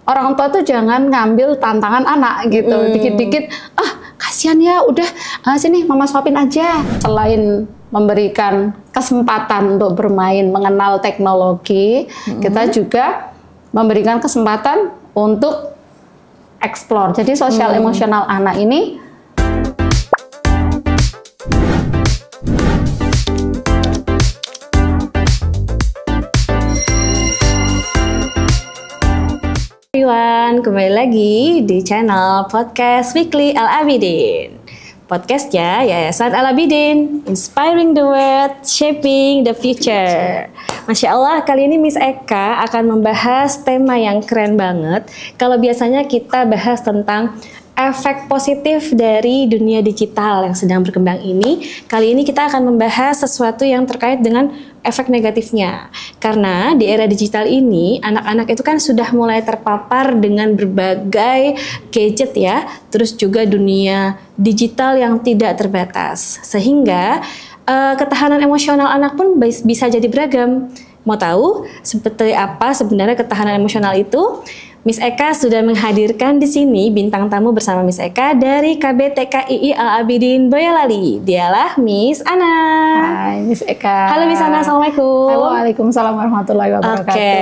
orang tua tuh jangan ngambil tantangan anak gitu. Dikit-dikit, kasihan ya, udah sini mama suapin aja. Selain memberikan kesempatan untuk bermain, mengenal teknologi, kita juga memberikan kesempatan untuk explore. Jadi sosial emosional anak ini everyone, kembali lagi di channel Podcast Weekly Al-Abidin. Podcastnya Yayasan Al-Abidin, Inspiring the World, Shaping the Future. Masya Allah, kali ini Miss Eka akan membahas tema yang keren banget. Kalau biasanya kita bahas tentang efek positif dari dunia digital yang sedang berkembang ini, kali ini kita akan membahas sesuatu yang terkait dengan efek negatifnya. Karena di era digital ini, anak-anak itu kan sudah mulai terpapar dengan berbagai gadget ya, terus juga dunia digital yang tidak terbatas. Sehingga ketahanan emosional anak pun bisa jadi beragam. Mau tahu seperti apa sebenarnya ketahanan emosional itu? Miss Eka sudah menghadirkan di sini bintang tamu bersama Miss Eka dari KBTKII Al-Abidin Boyolali. Dialah Miss Ana. Hai Miss Eka. Halo Miss Ana, Assalamualaikum. Waalaikumsalam warahmatullahi wabarakatuh. Oke,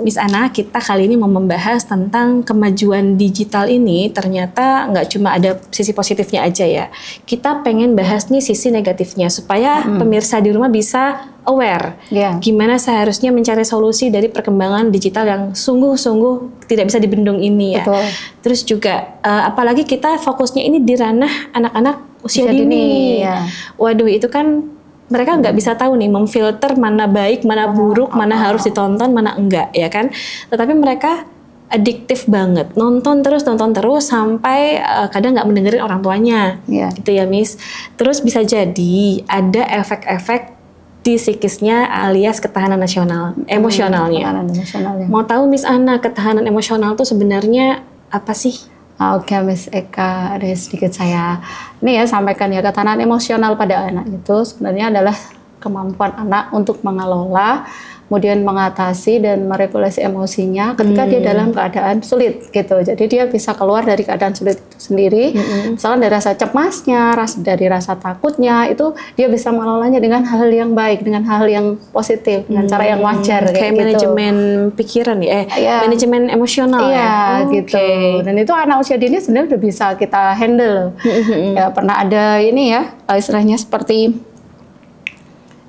Miss Ana, kita kali ini mau membahas tentang kemajuan digital ini. Ternyata nggak cuma ada sisi positifnya aja ya. Kita pengen bahas nih sisi negatifnya supaya pemirsa di rumah bisa aware, gimana seharusnya mencari solusi dari perkembangan digital yang sungguh-sungguh tidak bisa dibendung ini ya. Betul. Terus juga apalagi kita fokusnya ini di ranah anak-anak usia dini. Ya. Waduh, itu kan mereka nggak bisa tahu nih memfilter mana baik, mana buruk, mana harus ditonton, mana enggak ya kan. Tetapi mereka adiktif banget, nonton terus sampai kadang nggak mendengarin orang tuanya, gitu ya Miss. Terus bisa jadi ada efek-efek di psikisnya alias ketahanan emosionalnya. Mau tahu Miss Ana, ketahanan emosional itu sebenarnya apa sih? Oke Miss Eka, ada sedikit saya sampaikan ya, ketahanan emosional pada anak itu sebenarnya adalah kemampuan anak untuk mengelola, kemudian mengatasi dan meregulasi emosinya ketika dia dalam keadaan sulit gitu. Jadi dia bisa keluar dari keadaan sulit itu sendiri. Misalnya dari rasa cemasnya, dari rasa takutnya, itu dia bisa mengelolanya dengan hal yang baik, dengan hal yang positif, dengan cara yang wajar kayak gitu. Manajemen pikiran manajemen emosional gitu. Dan itu anak usia dini sebenarnya udah bisa kita handle. Ya, pernah ada ini ya, istilahnya seperti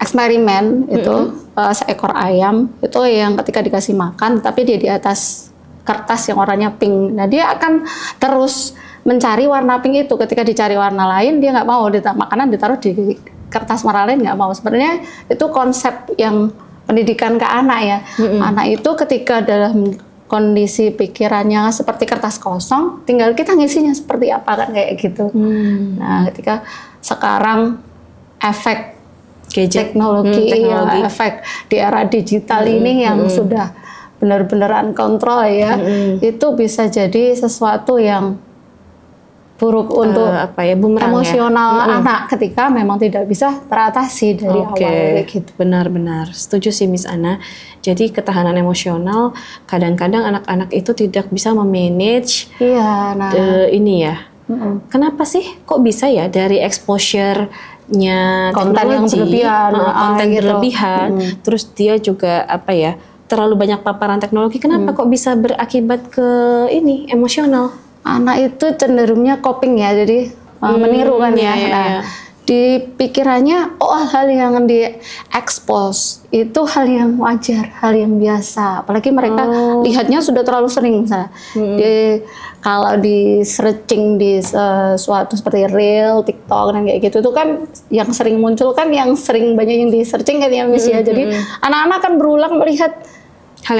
eksperimen itu seekor ayam itu yang ketika dikasih makan tapi dia di atas kertas yang warnanya pink. Nah, dia akan terus mencari warna pink itu. Ketika dicari warna lain dia nggak mau, makanan ditaruh di kertas warna lain nggak mau. Sebenarnya itu konsep yang pendidikan ke anak ya. Anak itu ketika dalam kondisi pikirannya seperti kertas kosong, tinggal kita ngisinya seperti apa kan kayak gitu. Nah, ketika sekarang efek teknologi. Efek di era digital ini yang sudah benar-benar uncontrol ya, itu bisa jadi sesuatu yang buruk untuk emosional anak ketika memang tidak bisa teratasi dari awal gitu. Benar-benar setuju sih Miss Ana. Jadi ketahanan emosional kadang-kadang anak-anak itu tidak bisa memanage ini ya. Kenapa sih kok bisa ya dari exposure-nya konten yang berlebihan, berlebihan, terus dia juga terlalu banyak paparan teknologi. Kenapa kok bisa berakibat ke ini emosional? Anak itu cenderungnya coping ya, jadi meniru kan ya. Di pikirannya hal yang di-expose itu hal yang wajar, hal yang biasa. Apalagi mereka lihatnya sudah terlalu sering misalnya. Kalau di searching di sesuatu seperti Reel, TikTok dan kayak gitu, itu kan yang sering muncul kan, yang sering banyak yang di searching kan ya Miss ya. Jadi anak-anak kan berulang melihat hal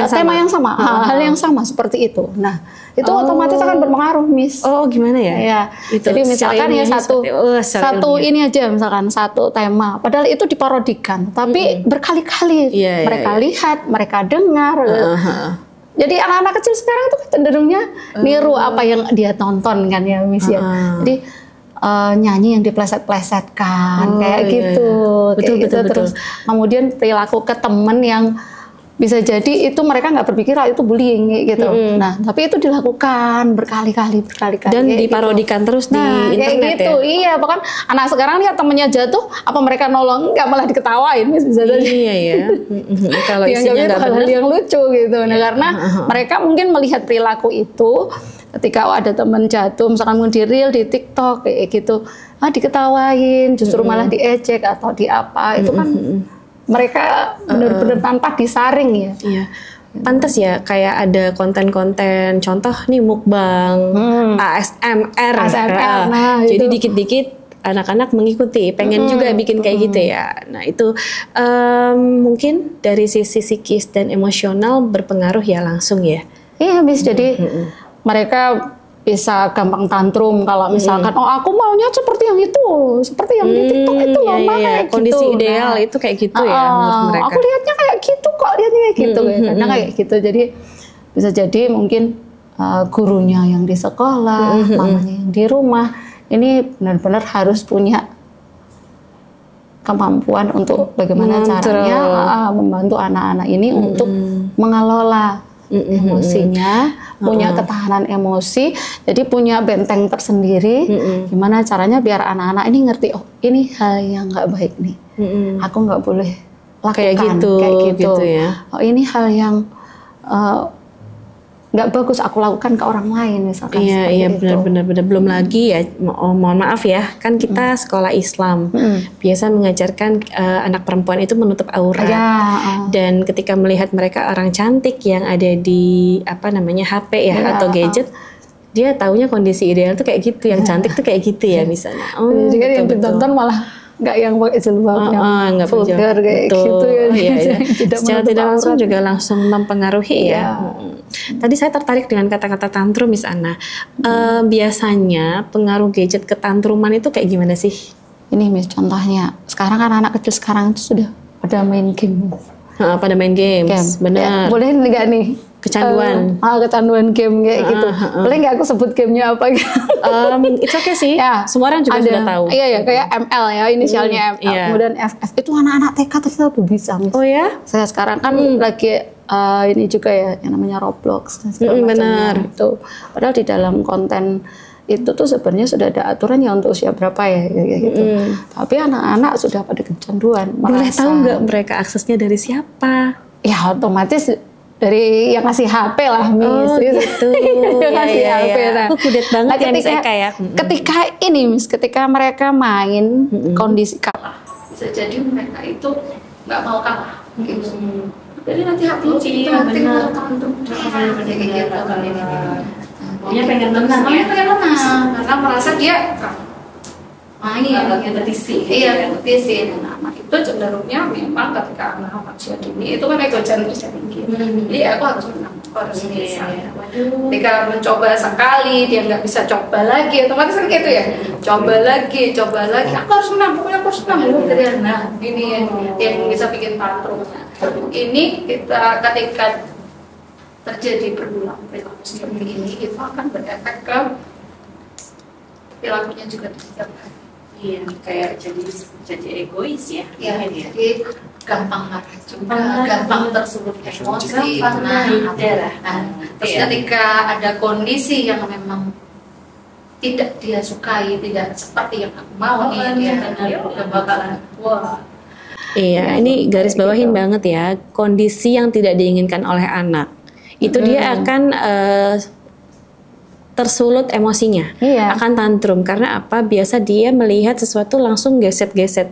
yang sama seperti itu. Nah, itu otomatis akan berpengaruh Miss. Gimana ya? Ya. Jadi misalkan ya satu ini aja, misalkan satu tema, padahal itu diparodikan, tapi berkali-kali mereka lihat, mereka dengar. Jadi anak-anak kecil sekarang itu cenderungnya niru apa yang dia tonton kan ya Miss ya. Jadi nyanyi yang dipleset-plesetkan kayak gitu. Betul. Terus kemudian perilaku ke temen yang bisa jadi itu mereka nggak berpikir itu bullying gitu. Nah, tapi itu dilakukan berkali-kali dan kayak diparodikan gitu. terus di internet kayak gitu, ya. Iya, bahkan anak sekarang lihat temennya jatuh, apa mereka nolong? Nggak, malah diketawain, bisa jadi. Iya ya. Kalau isinya nggak hal-hal yang lucu gitu. Nah, karena mereka mungkin melihat perilaku itu ketika ada teman jatuh, misalkan di reel di TikTok kayak gitu, diketawain, justru malah diejek atau di apa, itu kan mereka benar-benar tanpa disaring ya. Iya. Pantas ya kayak ada konten-konten contoh nih mukbang, ASMR. Nah, jadi dikit-dikit anak-anak mengikuti, pengen juga bikin kayak gitu ya. Nah itu mungkin dari sisi psikis dan emosional berpengaruh ya langsung ya. Iya, bisa jadi mereka bisa gampang tantrum kalau misalkan aku maunya seperti yang itu, seperti yang di TikTok itu loh, kayak kondisi gitu. ideal itu kayak gitu ya menurut mereka. Aku lihatnya kayak gitu kok, lihatnya kayak gitu karena kayak gitu. Jadi bisa jadi mungkin gurunya yang di sekolah, mamanya yang di rumah, ini benar-benar harus punya kemampuan untuk bagaimana caranya membantu anak-anak ini untuk mengelola emosinya, punya ketahanan emosi, jadi punya benteng tersendiri. Gimana caranya biar anak-anak ini ngerti, oh ini hal yang nggak baik nih, aku nggak boleh lakukan kayak gitu ya. Oh ini hal yang nggak bagus aku lakukan ke orang lain misalkan. Iya benar-benar belum lagi ya, mohon maaf ya, kan kita sekolah Islam biasa mengajarkan anak perempuan itu menutup aurat dan ketika melihat mereka orang cantik yang ada di HP ya atau gadget, dia taunya kondisi ideal tuh kayak gitu, yang cantik tuh kayak gitu ya misalnya. Jadi kan yang ditonton malah nggak yang pakai jilbab yang vulgar kayak gitu ya. Secara tidak langsung juga langsung mempengaruhi ya. Tadi saya tertarik dengan kata-kata tantrum Miss Anna. Biasanya pengaruh gadget ke tantruman itu kayak gimana sih? Ini Miss, contohnya sekarang kan anak kecil sekarang itu sudah pada main game. Pada main games, benar. Boleh nggak nih? Kecanduan. Kecanduan game kayak gitu. Boleh nggak aku sebut gamenya apa gitu? It's okay sih. Ya, semua orang juga sudah tahu. Iya, kayak ML ya, inisialnya ML. Kemudian FF. Itu anak-anak TK ternyata udah bisa. Mis. Oh ya? Saya sekarang kan lagi ini juga ya, yang namanya Roblox. Benar. Itu. Padahal di dalam konten itu tuh sebenarnya sudah ada aturan ya untuk usia berapa ya gitu. Tapi anak-anak sudah pada kecanduan. Boleh tahu nggak mereka aksesnya dari siapa? Ya otomatis dari yang ngasih HP lah, Miss. Oh gitu. Yang ngasih HP. Nah, aku kudet banget ya Miss Eka ya. Ketika ini Miss, ketika mereka main kondisi kalah, bisa jadi mereka itu nggak mau kalah. Gitu. Jadi nanti hati nanti mau tantrum kayak gitu. Dia pengen menang ya? Pengen menang, karena merasa dia main. Kompetisi. Iya, kompetisi. Nah, itu cenderungnya memang ketika anak usia dini itu kan egocentrisnya tinggi. Jadi aku harus menang, aku harus bisa. Ketika mencoba sekali, dia nggak bisa coba lagi, otomatis kan gitu ya. Coba lagi, aku harus menang, pokoknya aku harus menang. Nah, ini yang bisa bikin tantrum. Ini kita ketika terjadi berulang perilaku seperti ini, itu akan berefek ke perilakunya juga setiap hari. Iya, kayak jadi egois ya. Iya, jadi gampang marah juga, gampang tersulut emosi. Terus ketika ada kondisi yang memang tidak dia sukai, tidak seperti yang aku mau, dia bakalan wah. Iya, ini garis bawahin banget ya, kondisi yang tidak diinginkan oleh anak. Itu dia akan tersulut emosinya, akan tantrum karena apa? Biasa dia melihat sesuatu langsung geset-geset,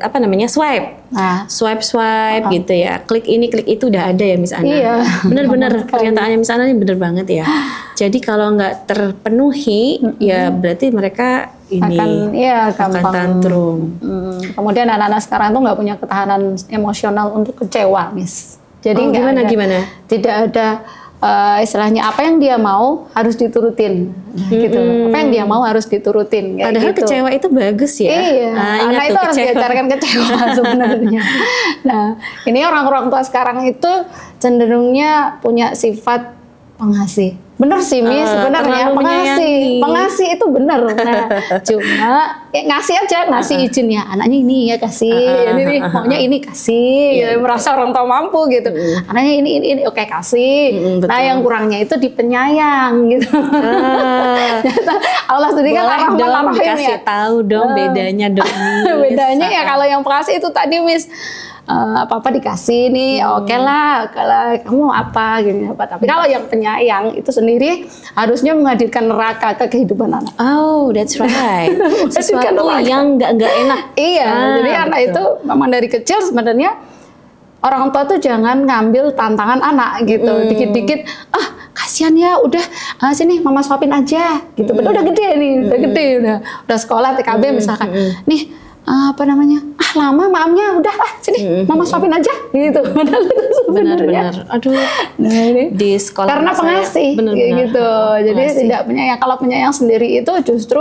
swipe gitu ya, klik ini klik itu udah ada ya Miss Anna. Iya. Bener-bener pernyataannya Miss Anna ini bener banget ya. Jadi kalau nggak terpenuhi, ya berarti mereka ini akan tantrum. Kemudian anak-anak sekarang tuh nggak punya ketahanan emosional untuk kecewa, Miss. Jadi gimana? Tidak ada istilahnya apa yang dia mau harus diturutin, gitu. Apa yang dia mau harus diturutin. Padahal gitu. Kecewa itu bagus ya. Iya, anak itu harus diajarkan kecewa sebenarnya. Nah, ini orang-orang tua sekarang itu cenderungnya punya sifat Pengasih. Bener sih Miss, sebenarnya terlalu menyayangi. pengasih itu bener. Nah, cuma ngasih aja, ngasih izin ya anaknya ini ya kasih, ini nih maunya ini kasih, ya, merasa orang tua mampu gitu. Anaknya ini oke kasih. betul. Nah yang kurangnya itu di penyayang gitu. Allah sendiri kan Boleh Ar-Rahman dong Ar-Rahim dikasih ya. tahu dong bedanya dong. Miss. Bedanya ya kalau yang pengasih itu tadi Miss apa-apa dikasih nih, oke lah, kalau kamu mau apa gini apa. Tapi kalau yang penyayang itu sendiri harusnya menghadirkan neraka ke kehidupan anak. Oh, that's right. Sesuatu neraka. yang nggak enak. Iya, jadi anak itu memang dari kecil sebenarnya orang tua tuh jangan ngambil tantangan anak gitu. Dikit-dikit, kasihan ya, udah sini mama suapin aja gitu. Udah gede nih, udah sekolah TKB misalkan. Nih apa namanya? Lama maamnya udah sini mama suapin aja gitu. Padahal itu sebenarnya. Benar-benar. Aduh. Nah, ini Di sekolah karena pengasih kayak gitu. Jadi tidak penyayang. Kalau penyayang sendiri itu justru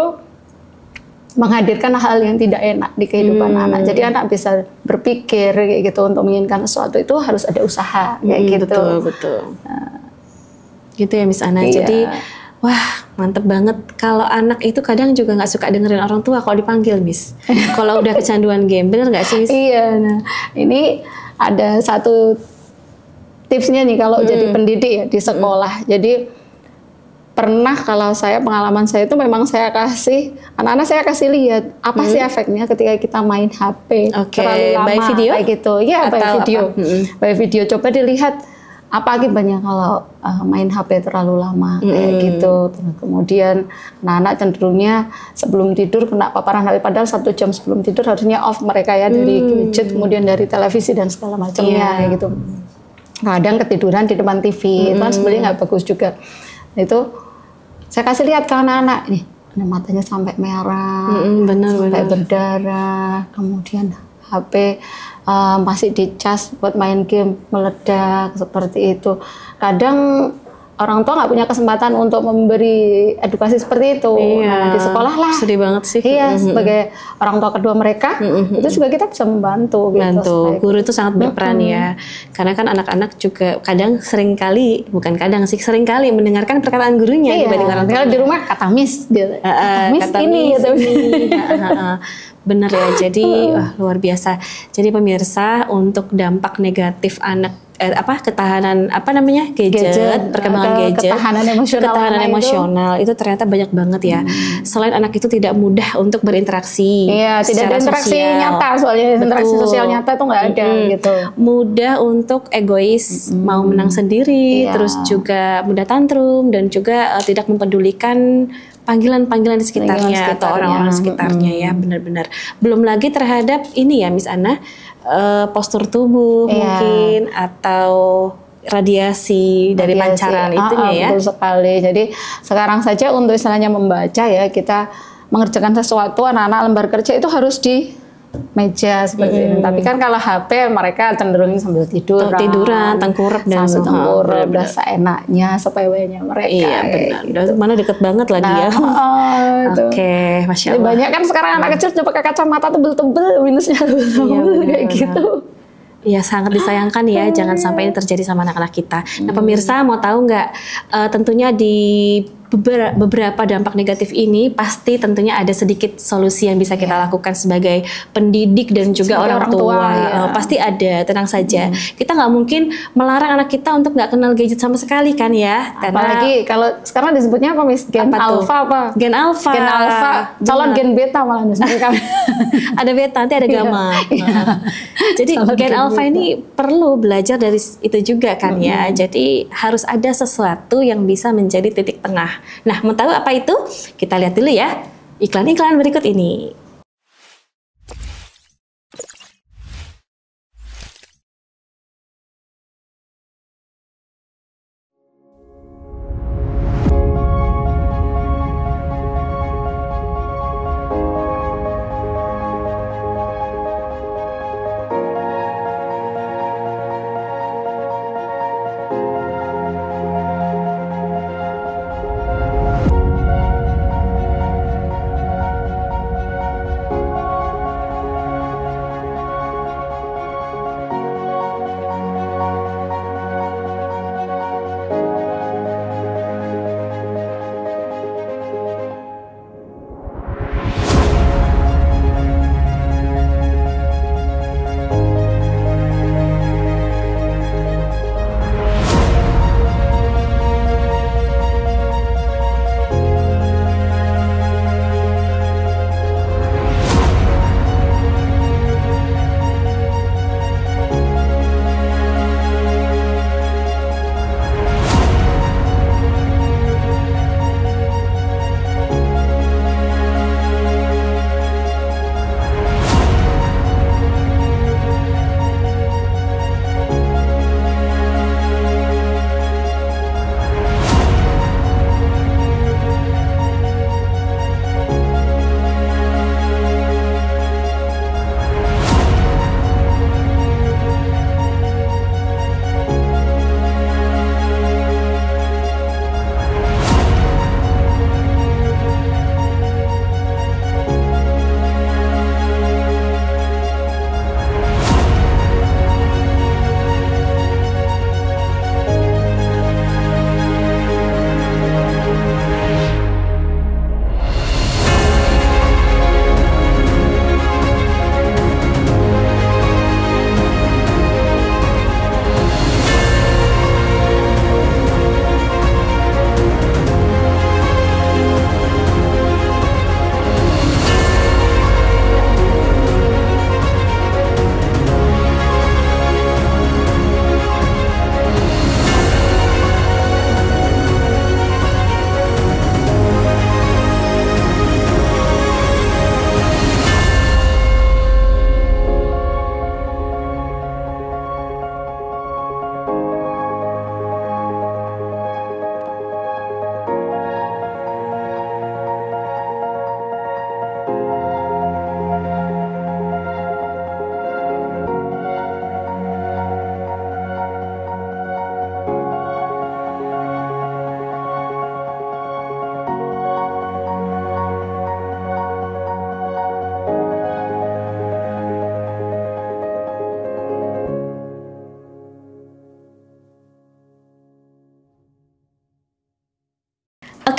menghadirkan hal yang tidak enak di kehidupan anak. Jadi anak bisa berpikir kayak gitu untuk menginginkan sesuatu itu harus ada usaha kayak gitu. Betul. Gitu ya Miss Ana. Iya. Jadi wah mantep banget. Kalau anak itu kadang juga nggak suka dengerin orang tua kalau dipanggil Miss. Kalau udah kecanduan game, bener nggak sih Miss? Iya. Nah ini ada satu tipsnya nih kalau jadi pendidik ya di sekolah. Jadi pernah kalau pengalaman saya itu memang saya kasih anak-anak saya kasih lihat apa sih efeknya ketika kita main HP terlalu lama by video kayak gitu ya, by video by video. Coba dilihat apa akibatnya kalau main HP terlalu lama kayak gitu. Terus kemudian anak-anak cenderungnya sebelum tidur kena paparan HP, padahal 1 jam sebelum tidur harusnya off mereka ya dari gadget, kemudian dari televisi dan segala macamnya kayak gitu. Kadang ketiduran di depan TV itu kan sebenarnya nggak bagus juga. Itu saya kasih lihat ke anak-anak nih, matanya sampai merah, sampai berdarah, kemudian HP masih dicas buat main game meledak seperti itu. Kadang orang tua nggak punya kesempatan untuk memberi edukasi seperti itu. Nah, di sekolah lah. Sedih banget sih. Iya, sebagai orang tua kedua mereka, itu juga kita bisa membantu. Gitu, guru itu sangat berperan ya. Karena kan anak-anak juga kadang seringkali mendengarkan perkataan gurunya dibanding orang tua. Kalau di rumah kata Miss, gitu. Kata Miss ini. Bener ya, jadi luar biasa. Jadi pemirsa, untuk dampak negatif ketahanan gadget, perkembangan gadget, ketahanan emosional itu ternyata banyak banget ya. Selain anak itu tidak mudah untuk berinteraksi, tidak ada interaksi nyata, soalnya interaksi sosial nyata itu nggak ada gitu. Mudah untuk egois, mau menang sendiri, terus juga mudah tantrum dan juga tidak mempedulikan panggilan-panggilan di sekitarnya atau orang-orang sekitarnya ya, benar-benar. Belum lagi terhadap ini ya Miss Ana, postur tubuh mungkin atau radiasi dari pancaran itunya ya. Betul sekali. Jadi sekarang saja untuk istilahnya membaca ya, kita mengerjakan sesuatu, anak-anak lembar kerja itu harus di meja seperti ini. Tapi kan kalau HP mereka cenderung sambil tiduran, tengkurap dan tengkurap, udah seenaknya, sepewenya mereka. Iya benar. Gitu. Mana deket banget lagi ya. Oke, Masya Allah. Banyak kan sekarang anak kecil coba pakai kacamata tebel-tebel, minusnya tebel-tebel kayak gitu. Iya, sangat disayangkan ya, jangan sampai ini terjadi sama anak-anak kita. Nah pemirsa mau tahu nggak, tentunya di beberapa dampak negatif ini pasti tentunya ada sedikit solusi yang bisa kita lakukan sebagai pendidik dan juga orang tua. Pasti ada, tenang saja. Kita nggak mungkin melarang anak kita untuk nggak kenal gadget sama sekali kan ya. Apalagi kalau sekarang disebutnya apa Miss? Gen alpha apa? Gen alpha. Gen alpha, calon gen beta malah mereka. Ada beta, nanti ada gamma. Jadi gen alpha ini perlu belajar dari itu juga kan ya. Jadi harus ada sesuatu yang bisa menjadi titik tengah. Nah, mau tahu apa itu? Kita lihat dulu ya iklan-iklan berikut ini.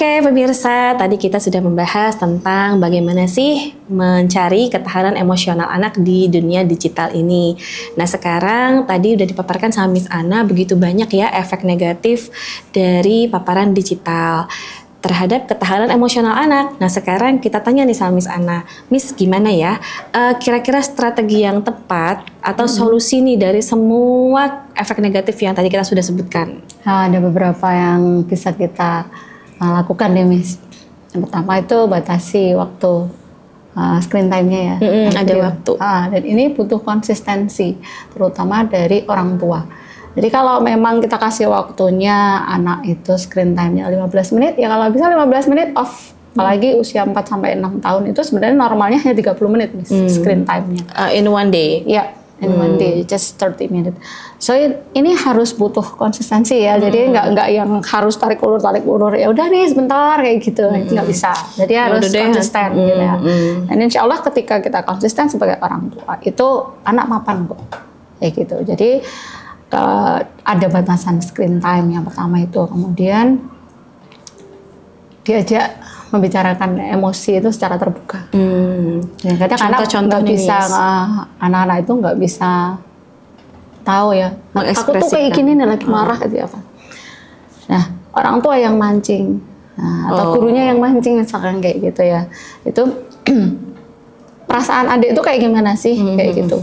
Oke pemirsa, tadi kita sudah membahas tentang bagaimana sih mencari ketahanan emosional anak di dunia digital ini. Nah sekarang tadi udah dipaparkan sama Miss Ana begitu banyak ya efek negatif dari paparan digital terhadap ketahanan emosional anak. Nah sekarang kita tanya nih sama Miss Ana, Miss gimana ya kira-kira strategi yang tepat atau solusi nih dari semua efek negatif yang tadi kita sudah sebutkan? Nah, ada beberapa yang bisa kita lakukan deh Miss. Yang pertama itu batasi waktu screen time-nya ya. Ada waktu. Dan ini butuh konsistensi, terutama dari orang tua. Jadi kalau memang kita kasih waktunya anak itu screen time-nya 15 menit, ya kalau bisa 15 menit off. Apalagi usia 4-6 tahun itu sebenarnya normalnya hanya 30 menit Miss, screen time-nya. In one day? Ya, in one day, just 30 minutes. So ini harus butuh konsistensi ya. Jadi nggak yang harus tarik ulur. Ya udah nih sebentar kayak gitu, itu nggak bisa. Jadi harus konsisten gitu ya. Dan insya Allah ketika kita konsisten sebagai orang tua, itu anak mapan kok. Kayak gitu. Jadi ada batasan screen time yang pertama itu. Kemudian diajak membicarakan emosi itu secara terbuka. Ya, kadang anak nggak bisa, anak-anak itu nggak bisa tahu ya. Aku tuh kayak gini nih lagi marah gitu apa. Nah orang tua yang mancing, atau gurunya yang mancing misalkan kayak gitu ya. Itu perasaan adik itu kayak gimana sih kayak gitu.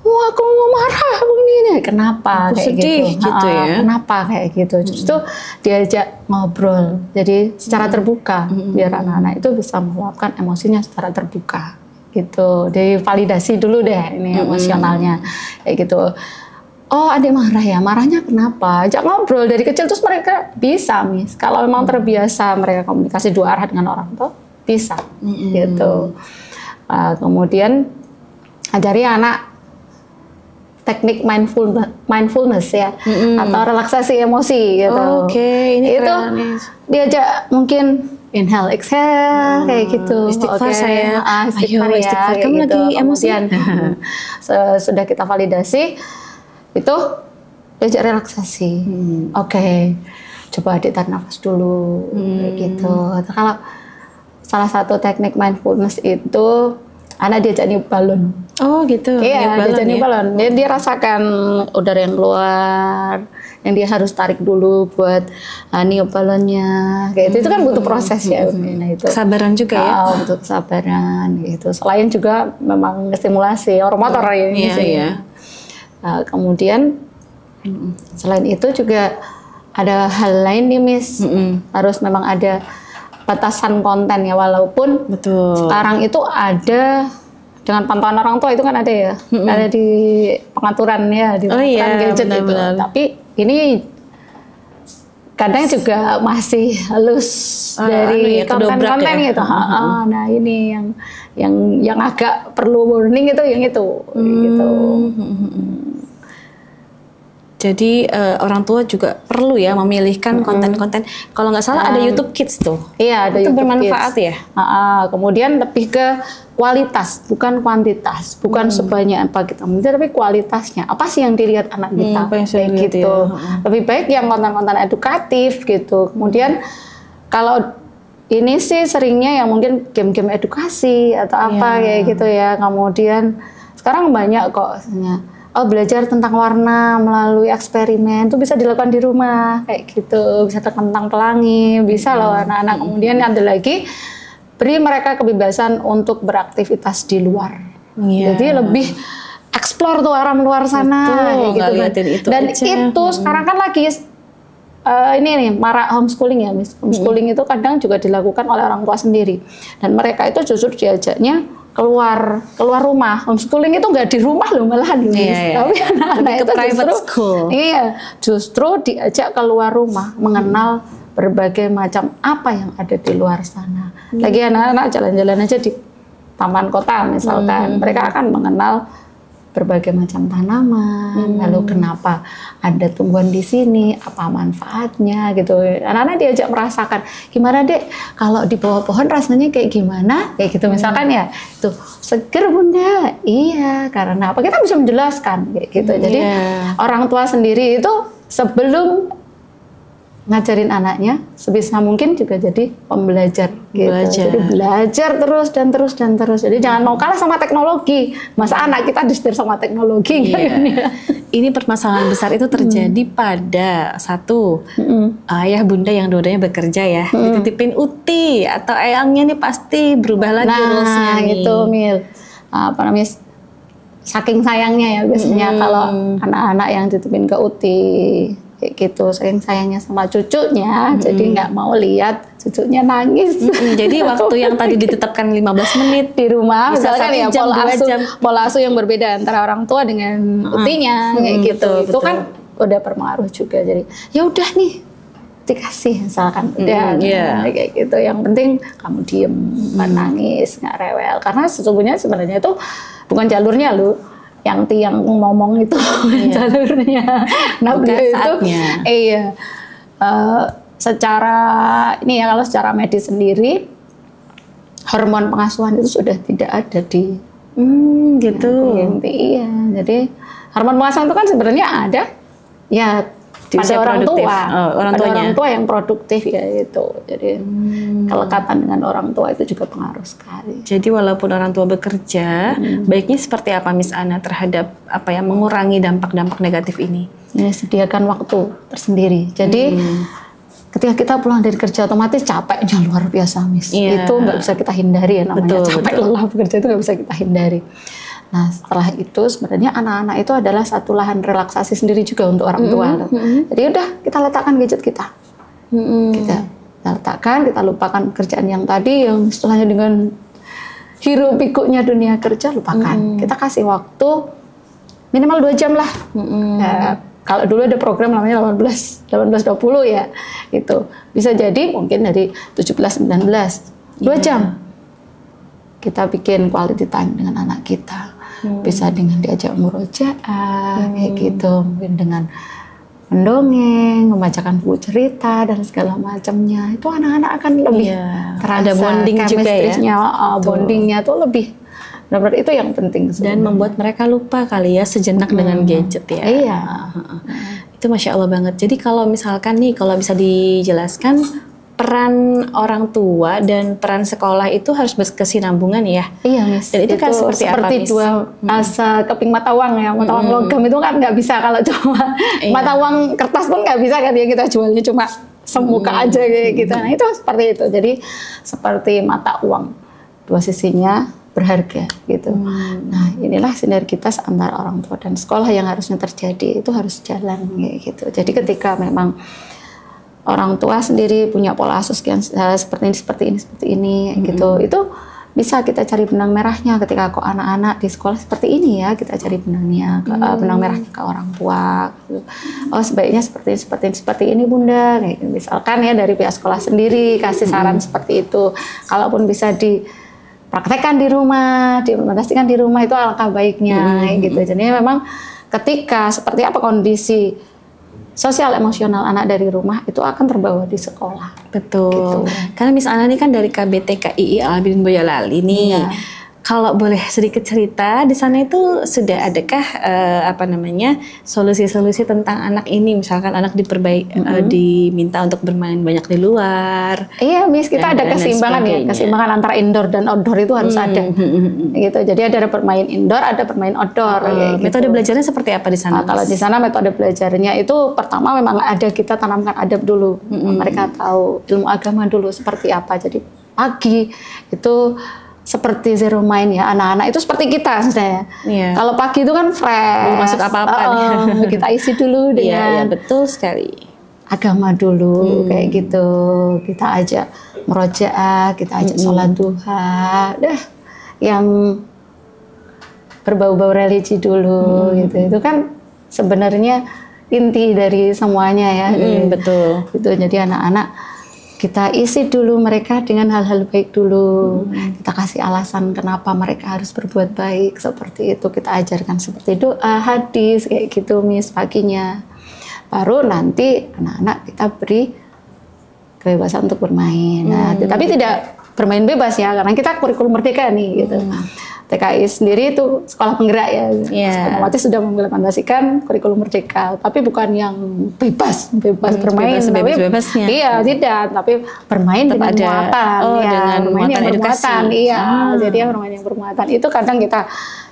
Wah aku mau marah begini, kenapa aku kayak sedih, gitu ya? Kenapa kayak gitu? Justru diajak ngobrol, jadi secara terbuka biar anak-anak itu bisa meluapkan emosinya secara terbuka, gitu. Divalidasi dulu deh ini emosionalnya, kayak gitu. Oh adik marah ya, marahnya kenapa? Ajak ngobrol dari kecil terus mereka bisa Miss. Kalau memang terbiasa mereka komunikasi 2 arah dengan orang tua, bisa, gitu. Kemudian ajari anak teknik mindfulness ya, atau relaksasi emosi gitu. Oke, ini itu diajak mungkin inhale, exhale kayak gitu. Istighfar saya. Istighfar Ayo, ya, istighfar. kayak Kamu gitu. lagi emosi. Kemudian sudah kita validasi, itu diajak relaksasi. Oke, coba adik tarik nafas dulu, kayak gitu. Kalau salah satu teknik mindfulness itu anak diajak niup balon. Oh gitu. Iya, diajak niup balon. Dia rasakan udara yang keluar, yang dia harus tarik dulu buat niup balonnya. Kayak itu kan butuh proses ya. Nah, itu kesabaran juga ya. Untuk kesabaran gitu. Selain juga memang stimulasi motor ini sih. Iya. Kemudian selain itu juga ada hal lain nih Miss. Harus memang ada batasan konten ya, walaupun sekarang itu ada dengan pantauan orang tua itu kan ada ya, ada di pengaturan ya, di pengaturan gadget itu. Tapi ini kadang juga masih halus dari konten-konten ya? Gitu. Nah ini yang agak perlu warning itu yang itu, gitu. Jadi orang tua juga perlu ya memilihkan konten-konten. Kalau nggak salah ada YouTube Kids tuh. Iya, ada itu YouTube bermanfaat Kids. Ya. Kemudian lebih ke kualitas, bukan kuantitas, bukan sebanyak apa kita minta, tapi kualitasnya. Apa sih yang dilihat anak kita? Kayak gitu. Ya. Lebih baik yang konten-konten edukatif gitu. Kemudian kalau ini sih seringnya yang mungkin game-game edukasi atau apa kayak gitu ya. Kemudian sekarang banyak kok belajar tentang warna melalui eksperimen itu bisa dilakukan di rumah kayak gitu, bisa tentang pelangi, bisa loh anak-anak. Kemudian ada lagi beri mereka kebebasan untuk beraktivitas di luar, jadi lebih explore tuh alam luar sana. Kayak gitu. Dan itu sekarang kan lagi ini nih marak homeschooling ya Miss. Homeschooling itu kadang juga dilakukan oleh orang tua sendiri, dan mereka itu justru diajaknya keluar rumah. Homeschooling itu nggak di rumah loh malahan, tapi anak-anak itu justru diajak keluar rumah, mengenal berbagai macam apa yang ada di luar sana. Lagi anak-anak jalan-jalan aja di taman kota misalkan, mereka akan mengenal berbagai macam tanaman, lalu kenapa ada tumbuhan di sini, apa manfaatnya gitu. Anak-anak diajak merasakan, gimana dek kalau di bawah pohon rasanya kayak gimana, kayak gitu misalkan ya. Tuh seger bunda, iya karena apa, kita bisa menjelaskan kayak gitu. Jadi orang tua sendiri itu sebelum ngajarin anaknya sebisa mungkin juga jadi pembelajar gitu. Jadi belajar terus dan terus dan terus. Jadi jangan mau kalah sama teknologi. Masa anak kita disetir sama teknologi Ini permasalahan besar itu terjadi pada satu ayah bunda yang dua-duanya bekerja ya. Dititipin uti atau eyangnya nih pasti berubah lagi rulesnya nih. Itu Mil. Apa namanya? Saking sayangnya ya biasanya kalau anak-anak yang dititipin ke uti kayak gitu, saking sayangnya sama cucunya, jadi nggak mau lihat cucunya nangis. Jadi waktu yang tadi ditetapkan 15 menit di rumah, misalkan ya jam, pola asuh yang berbeda antara orang tua dengan utinya, kayak gitu. Itu kan udah berpengaruh juga. Jadi ya udah nih dikasih misalkan udah kayak gitu. Yang penting kamu diem, nggak nangis, nggak rewel. Karena sebenarnya itu bukan jalurnya lu. Yang tiang ngomong itu jalurnya. Nah, bukan saatnya. Secara ini ya, kalau secara medis sendiri hormon pengasuhan itu sudah tidak ada di gitu. Iya, jadi hormon pengasuhan itu kan sebenarnya ada ya pada orang tua, orang tua yang produktif ya itu. Jadi kelekatan dengan orang tua itu juga pengaruh sekali. Jadi walaupun orang tua bekerja, baiknya seperti apa Miss Ana terhadap mengurangi dampak-dampak negatif ini? Ya, sediakan waktu tersendiri. Jadi ketika kita pulang dari kerja otomatis capeknya luar biasa Miss. Itu nggak bisa kita hindari ya, namanya capek lelah bekerja itu nggak bisa kita hindari. Nah setelah itu sebenarnya anak-anak itu adalah satu lahan relaksasi sendiri juga untuk orang tua. Jadi udah kita letakkan gadget kita. Kita letakkan, kita lupakan kerjaan yang tadi yang istilahnya dengan hiruk pikuknya dunia kerja, lupakan. Kita kasih waktu minimal 2 jam lah. Ya, kalau dulu ada program namanya 18-20 ya, itu bisa jadi mungkin dari 17-19 2 jam kita bikin quality time dengan anak kita. Bisa dengan diajak murojaah kayak gitu, mungkin dengan mendongeng, membacakan buku cerita dan segala macamnya. Itu anak-anak akan lebih terasa, ada bonding juga ya. Bondingnya tuh lebih benar-benar itu yang penting sebenarnya. Dan membuat mereka lupa kali ya sejenak dengan gadget ya. Iya. Itu Masya Allah banget. Jadi kalau misalkan nih, kalau bisa dijelaskan peran orang tua dan peran sekolah itu harus berkesinambungan ya. Iya Miss. Dan itu kan seperti apa Miss? Dua asa keping mata uang ya. Mata uang logam itu kan nggak bisa kalau cuma mata uang kertas pun nggak bisa kan ya, kita jualnya cuma semuka aja kayak gitu. Nah itu seperti itu. Jadi seperti mata uang, dua sisinya berharga gitu. Nah inilah sinergitas antara orang tua dan sekolah yang harusnya terjadi, itu harus jalan kayak gitu. Jadi ketika memang orang tua sendiri punya pola asuh seperti ini gitu, itu bisa kita cari benang merahnya ketika kok anak-anak di sekolah seperti ini ya, kita cari benangnya, benang merahnya ke orang tua gitu. Oh sebaiknya seperti ini bunda, kayak misalkan ya dari pihak sekolah sendiri kasih saran seperti itu. Kalaupun bisa dipraktekkan di rumah, diimplementasikan di rumah, itu alangkah baiknya gitu. Jadi memang ketika seperti apa kondisi sosial emosional anak dari rumah itu akan terbawa di sekolah. Betul. Gitu. Karena Miss Ana ini kan dari KBTKII Al-Abidin Boyolali nih. Kalau boleh sedikit cerita, di sana itu sudah adakah solusi-solusi tentang anak ini, misalkan anak diminta untuk bermain banyak di luar. Iya, Miss, kita ada keseimbangan ya, keseimbangan antara indoor dan outdoor itu harus ada. Gitu. Jadi ada bermain indoor, ada bermain outdoor. Metode belajarnya seperti apa di sana? Kalau di sana metode belajarnya itu pertama memang ada kita tanamkan adab dulu. Mereka tahu ilmu agama dulu seperti apa. Jadi pagi itu seperti zero mind ya, anak-anak itu seperti kita sebenarnya. Kalau pagi itu kan fresh, belum masuk apa-apa. Kita isi dulu dengan betul sekali. Agama dulu kayak gitu. Kita ajak murojaah, kita ajak sholat duha, yang berbau-bau religi dulu gitu. Itu kan sebenarnya inti dari semuanya ya. Betul. Gitu. Jadi anak-anak kita isi dulu mereka dengan hal-hal baik dulu. Kita kasih alasan kenapa mereka harus berbuat baik seperti itu. Kita ajarkan seperti doa, hadis kayak gitu Miss paginya. Baru nanti anak-anak kita beri kebebasan untuk bermain. Nah, tapi tidak bermain bebas ya, karena kita kurikulum merdeka nih gitu. TKI sendiri itu sekolah penggerak ya. Yeah. Otomatis sudah mengimplementasikan kurikulum merdeka, tapi bukan yang bebas bermain, bebasnya. Iya, tidak, tapi bermain tetap dengan muatan. dengan bermain yang edukasi. bermuatan. Iya, jadi yang bermain yang bermuatan itu kadang kita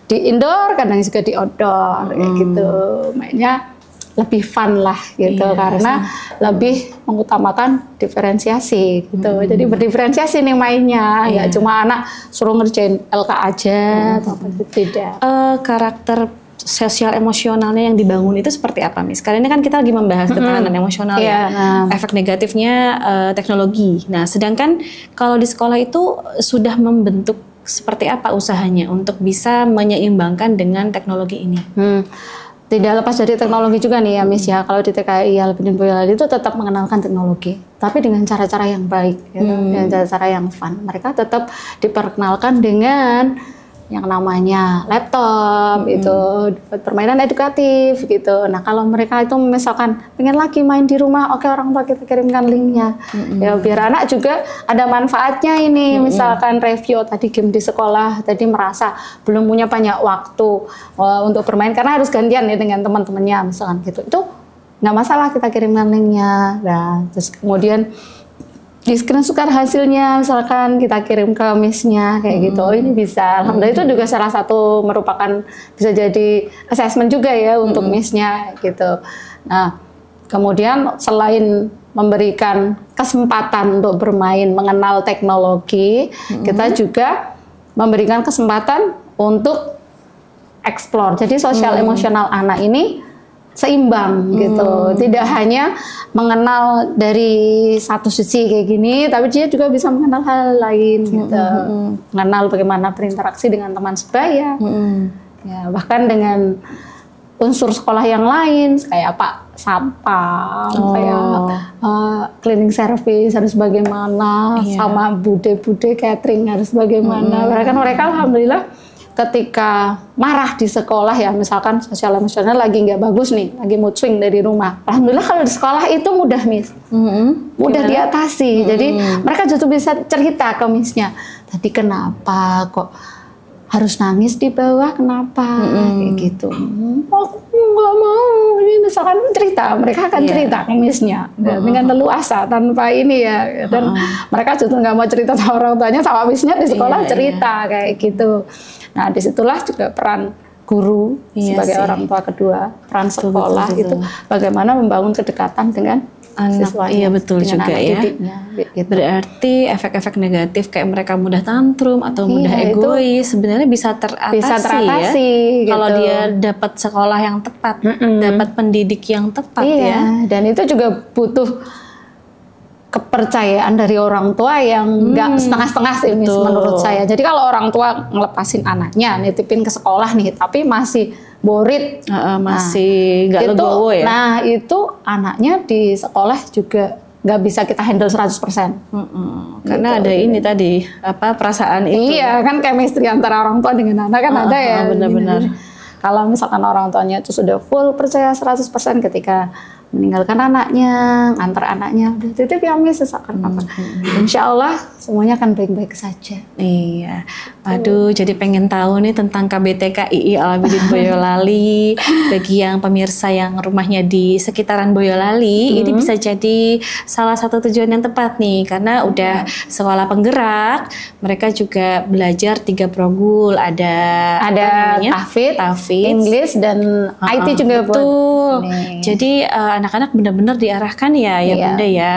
di indoor, kadang juga di outdoor kayak gitu. Mainnya lebih fun lah gitu, karena lebih mengutamakan diferensiasi gitu. Jadi berdiferensiasi nih mainnya, nggak cuma anak suruh ngerjain LK aja atau apa, tidak. Karakter sosial emosionalnya yang dibangun itu seperti apa, Miss? Karena ini kan kita lagi membahas ketahanan emosional ya, efek negatifnya teknologi. Nah, sedangkan kalau di sekolah itu sudah membentuk seperti apa usahanya untuk bisa menyeimbangkan dengan teknologi ini? Tidak lepas dari teknologi juga nih ya, Miss ya. Kalau di TKI Al-Abidin Boyolali itu tetap mengenalkan teknologi, tapi dengan cara-cara yang baik, gitu. Dengan cara-cara yang fun. Mereka tetap diperkenalkan dengan yang namanya laptop, itu permainan edukatif gitu. Nah, kalau mereka itu misalkan pengen lagi main di rumah, oke, orang tua kita kirimkan linknya, ya biar anak juga ada manfaatnya ini. Misalkan review tadi game di sekolah, tadi merasa belum punya banyak waktu untuk bermain karena harus gantian ya dengan teman-temannya, misalkan gitu. Itu nggak masalah, kita kirimkan linknya. Nah, terus kemudian di screenshot hasilnya, misalkan kita kirim ke Miss-nya kayak gitu. Oh, ini bisa. Alhamdulillah itu juga salah satu merupakan bisa jadi assessment juga ya untuk Miss-nya gitu. Nah, kemudian selain memberikan kesempatan untuk bermain, mengenal teknologi, kita juga memberikan kesempatan untuk explore. Jadi sosial emosional anak ini seimbang gitu, tidak hanya mengenal dari satu sisi kayak gini, tapi dia juga bisa mengenal hal lain gitu, mengenal bagaimana berinteraksi dengan teman sebaya, ya bahkan dengan unsur sekolah yang lain kayak Pak Satpam, kayak cleaning service harus bagaimana, sama bude-bude catering harus bagaimana. Mereka alhamdulillah ketika marah di sekolah ya, misalkan sosial emosional lagi nggak bagus nih, lagi mood swing dari rumah. Alhamdulillah kalau di sekolah itu mudah, Miss. Mudah diatasi. Jadi mereka justru bisa cerita ke Miss-nya. Tadi kenapa kok harus nangis di bawah, kenapa? Kayak gitu. Aku nggak mau. Ini misalkan cerita, mereka akan cerita ke Miss-nya dengan leluasa tanpa ini ya. Dan mereka justru nggak mau cerita sama orang tuanya, sama Miss-nya di sekolah cerita kayak gitu. Nah, disitulah juga peran guru sebagai orang tua kedua, peran sekolah itu bagaimana membangun kedekatan dengan anak. Siswanya, Iya betul dengan juga ya. Gitu. Berarti efek-efek negatif kayak mereka mudah tantrum atau mudah egois sebenarnya bisa teratasi ya. Kalau gitu. dia dapat sekolah yang tepat, dapat pendidik yang tepat ya. Dan itu juga butuh kepercayaan dari orang tua yang nggak setengah-setengah sih, Miss, menurut saya. Jadi kalau orang tua ngelepasin anaknya, nitipin ke sekolah nih, tapi masih borit, masih nggak legowo ya. Nah, itu anaknya di sekolah juga nggak bisa kita handle 100%. Karena ada ini tadi, perasaan itu. Iya, kan chemistry antara orang tua dengan anak kan ada ya. Benar-benar. Kalau misalkan orang tuanya itu sudah full percaya 100% ketika meninggalkan anaknya, antar anaknya, udah titip ya Miss, sesakan apa. Insya Allah semuanya akan baik-baik saja. Iya. Aduh, jadi pengen tahu nih tentang KBTK II Al-Abidin Boyolali. Bagi yang pemirsa yang rumahnya di sekitaran Boyolali, ini bisa jadi salah satu tujuan yang tepat nih, karena udah sekolah penggerak, mereka juga belajar 3 progul, ada tahfidz, English dan IT juga. Betul. Jadi anak-anak benar-benar diarahkan ya Bunda ya,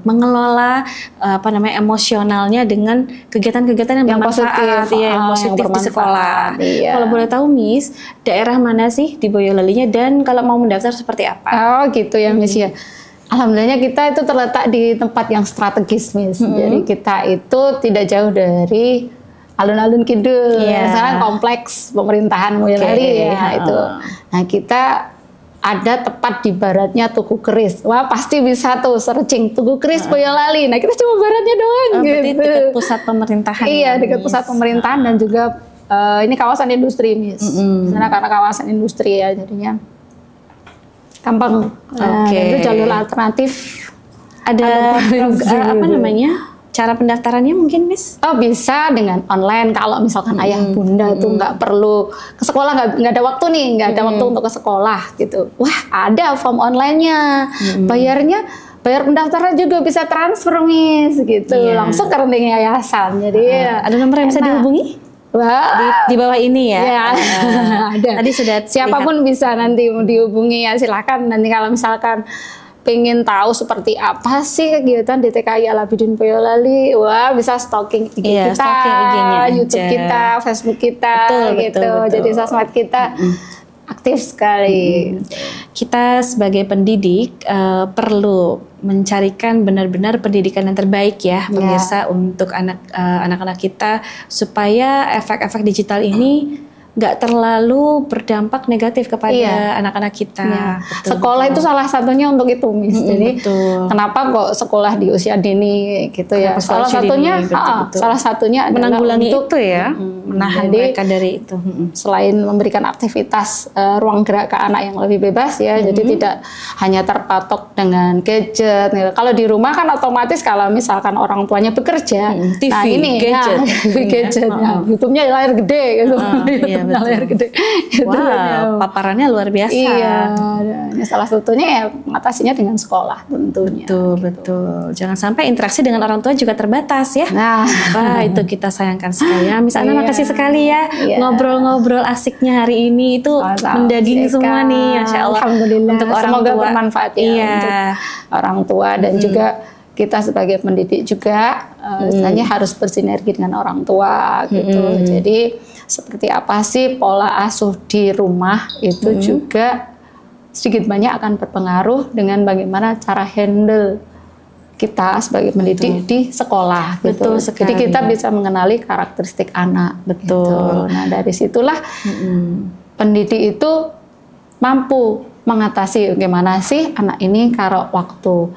mengelola emosionalnya dengan kegiatan-kegiatan yang bermanfaat, yang positif di sekolah. Kalau boleh tahu, Miss, daerah mana sih di Boyolalinya dan kalau mau mendaftar seperti apa? Oh gitu ya, Miss ya. Alhamdulillah kita itu terletak di tempat yang strategis, Miss. Jadi kita itu tidak jauh dari alun-alun kidul, misalnya kompleks pemerintahan Boyolali ya itu. Nah kita ada tepat di baratnya Tugu Keris. Wah pasti bisa tuh searching Tugu Keris Boyolali. Nah kita cuma baratnya doang gitu. Dekat pusat pemerintahan. Iya dekat pusat pemerintahan dan juga ini kawasan industri, Miss. Karena kawasan industri ya jadinya gampang. Itu jalur alternatif. Ada apa namanya? Cara pendaftarannya mungkin, Miss? Oh, bisa dengan online. Kalau misalkan ayah bunda tuh nggak perlu ke sekolah, nggak ada waktu nih, nggak ada waktu untuk ke sekolah gitu. Wah, ada form online-nya. Bayar pendaftaran juga bisa transfer, Miss, gitu. Langsung ke rekening yayasan. Jadi ada nomor yang bisa dihubungi? Wah, di bawah ini ya. Ada. Tadi sudah siapapun bisa nanti dihubungi ya, silakan. Nanti kalau misalkan pengen tahu seperti apa sih kegiatan di TKI Al Abidin Boyolali, wah bisa stalking IG kita, stalking IG-nya YouTube aja. kita, Facebook kita, gitu. Betul. Jadi sosmed kita aktif sekali. Kita sebagai pendidik perlu mencarikan benar-benar pendidikan yang terbaik ya, pemirsa, untuk anak-anak kita, supaya efek-efek digital ini nggak terlalu berdampak negatif kepada anak-anak kita. Sekolah itu salah satunya untuk itu, Miss. Jadi kenapa kok sekolah di usia dini gitu ya? Salah satunya adalah menanggulangi untuk itu ya, menahan mereka dari itu. Selain memberikan aktivitas ruang gerak ke anak yang lebih bebas ya, jadi tidak hanya terpatok dengan gadget. Kalau di rumah kan otomatis kalau misalkan orang tuanya bekerja, TV, nah ini gadget, YouTube-nya layar gede gitu. Layar gede. Wow, paparannya luar biasa. Iya, salah satunya ya mengatasinya dengan sekolah tentunya. Betul. Jangan sampai interaksi dengan orang tua juga terbatas ya. Nah, wah, itu kita sayangkan sekali ya. Miss Ana, makasih sekali ya ngobrol-ngobrol asiknya hari ini, itu mendaging semua nih, Masya Allah. Alhamdulillah. Untuk orang semoga tua bermanfaat ya untuk orang tua dan juga kita sebagai pendidik juga sebenarnya harus bersinergi dengan orang tua gitu. Jadi seperti apa sih pola asuh di rumah itu juga sedikit banyak akan berpengaruh dengan bagaimana cara handle kita sebagai pendidik di sekolah gitu. Jadi kita bisa mengenali karakteristik anak. Gitu. Nah, dari situlah pendidik itu mampu mengatasi bagaimana sih anak ini kalau waktu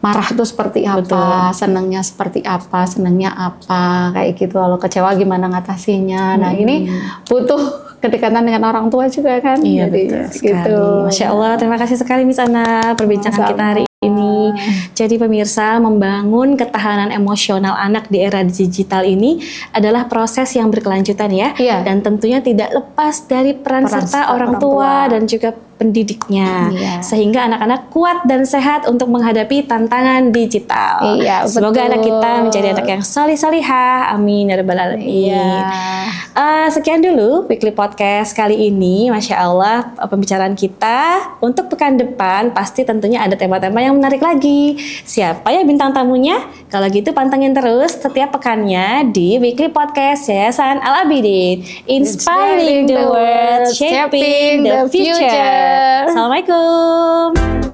marah itu seperti apa, senangnya seperti apa, senangnya apa, kayak gitu. Kalau kecewa gimana ngatasinya. Nah, ini butuh kedekatan dengan orang tua juga kan. Iya, jadi betul sekali. gitu. Masya Allah, terima kasih sekali Miss Ana perbincangan kita hari ini. Jadi pemirsa, membangun ketahanan emosional anak di era digital ini adalah proses yang berkelanjutan ya. Dan tentunya tidak lepas dari peran serta orang tua dan juga pendidiknya, sehingga anak-anak kuat dan sehat untuk menghadapi tantangan digital. Semoga anak kita menjadi anak yang solih-solihah. Amin ya rabbal alamin. Sekian dulu Weekly Podcast kali ini. Masya Allah, pembicaraan kita untuk pekan depan pasti tentunya ada tema-tema yang menarik lagi. Siapa ya bintang tamunya? Kalau gitu pantengin terus setiap pekannya di Weekly Podcast Yayasan Al Abidin, inspiring the world, shaping the future. Assalamualaikum.